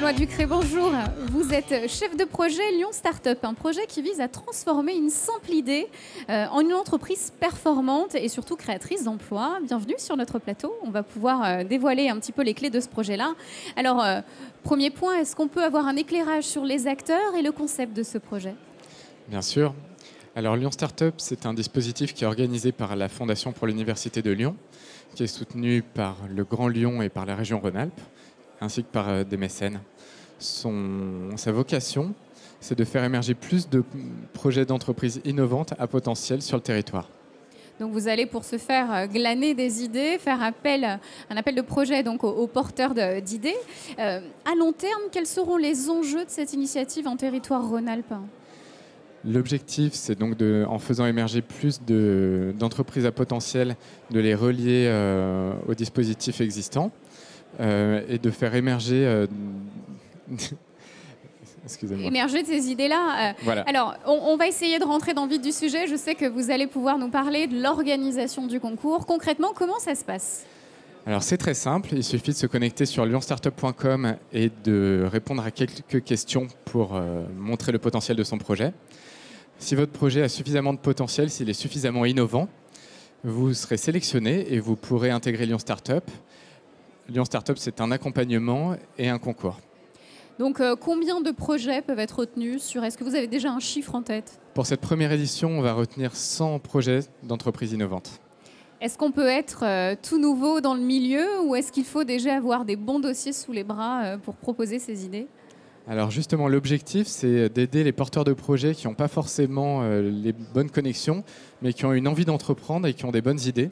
Benoît Ducré, bonjour. Vous êtes chef de projet Lyon Startup, un projet qui vise à transformer une simple idée en une entreprise performante et surtout créatrice d'emplois. Bienvenue sur notre plateau. On va pouvoir dévoiler un petit peu les clés de ce projet-là. Alors, premier point, est-ce qu'on peut avoir un éclairage sur les acteurs et le concept de ce projet ? Bien sûr. Alors, Lyon Startup, c'est un dispositif qui est organisé par la Fondation pour l'Université de Lyon, qui est soutenu par le Grand Lyon et par la région Rhône-Alpes, ainsi que par des mécènes. Sa vocation, c'est de faire émerger plus de projets d'entreprises innovantes à potentiel sur le territoire. Donc vous allez pour ce faire glaner des idées, faire un appel de projet donc aux porteurs d'idées. À long terme, quels seront les enjeux de cette initiative en territoire Rhône-Alpes ? L'objectif, c'est donc, en faisant émerger plus d'entreprises à potentiel, de les relier aux dispositifs existants et de faire émerger... Excusez-moi. Émerger de ces idées-là. Voilà. Alors, on va essayer de rentrer dans le vif du sujet. Je sais que vous allez pouvoir nous parler de l'organisation du concours. Concrètement, comment ça se passe ? Alors, c'est très simple. Il suffit de se connecter sur lyonstartup.com et de répondre à quelques questions pour montrer le potentiel de son projet. Si votre projet a suffisamment de potentiel, s'il est suffisamment innovant, vous serez sélectionné et vous pourrez intégrer Lyon Startup. Lyon Startup, c'est un accompagnement et un concours. Donc, combien de projets peuvent être retenus Est-ce que vous avez déjà un chiffre en tête ? Pour cette première édition, on va retenir 100 projets d'entreprises innovantes. Est-ce qu'on peut être tout nouveau dans le milieu ou est-ce qu'il faut déjà avoir des bons dossiers sous les bras pour proposer ces idées ? Alors justement, l'objectif, c'est d'aider les porteurs de projets qui n'ont pas forcément les bonnes connexions, mais qui ont une envie d'entreprendre et qui ont des bonnes idées.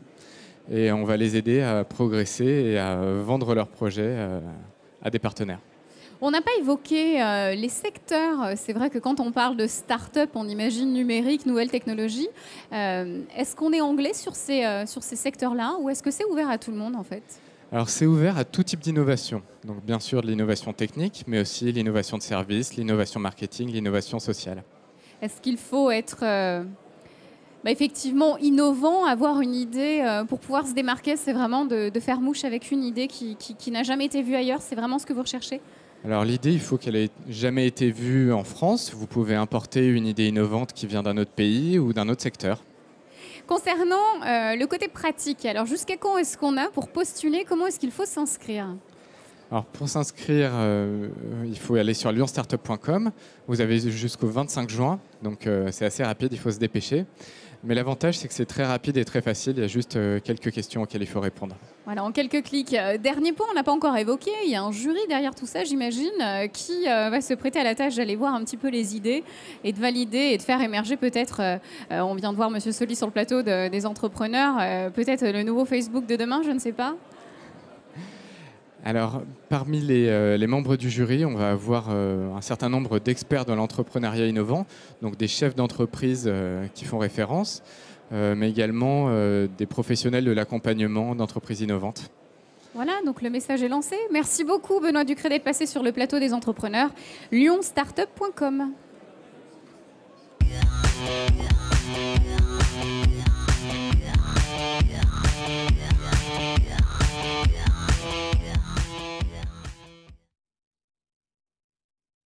Et on va les aider à progresser et à vendre leurs projets à des partenaires. On n'a pas évoqué les secteurs. C'est vrai que quand on parle de start-up, on imagine numérique, nouvelles technologies. Est-ce qu'on est anglais sur ces secteurs-là ou est-ce que c'est ouvert à tout le monde en fait ? Alors c'est ouvert à tout type d'innovation. Donc bien sûr de l'innovation technique, mais aussi l'innovation de service, l'innovation marketing, l'innovation sociale. Est-ce qu'il faut être effectivement innovant, avoir une idée pour pouvoir se démarquer ? C'est vraiment de faire mouche avec une idée qui n'a jamais été vue ailleurs. C'est vraiment ce que vous recherchez ? Alors l'idée, il faut qu'elle ait jamais été vue en France. Vous pouvez importer une idée innovante qui vient d'un autre pays ou d'un autre secteur. Concernant le côté pratique, alors jusqu'à quand est-ce qu'on a pour postuler ? Comment est-ce qu'il faut s'inscrire ? Alors pour s'inscrire, il faut aller sur lyonstartup.com. Vous avez jusqu'au 25 juin, donc c'est assez rapide, il faut se dépêcher. Mais l'avantage, c'est que c'est très rapide et très facile. Il y a juste quelques questions auxquelles il faut répondre. Voilà, en quelques clics. Dernier point, on n'a pas encore évoqué. Il y a un jury derrière tout ça, j'imagine, qui va se prêter à la tâche d'aller voir un petit peu les idées et de valider et de faire émerger peut-être, on vient de voir Monsieur Soli sur le plateau des entrepreneurs, peut-être le nouveau Facebook de demain, je ne sais pas. Alors, parmi les membres du jury, on va avoir un certain nombre d'experts dans l'entrepreneuriat innovant, donc des chefs d'entreprise qui font référence, mais également des professionnels de l'accompagnement d'entreprises innovantes. Voilà, donc le message est lancé. Merci beaucoup Benoît Ducré d'être passé sur le plateau des entrepreneurs. lyonstartup.com.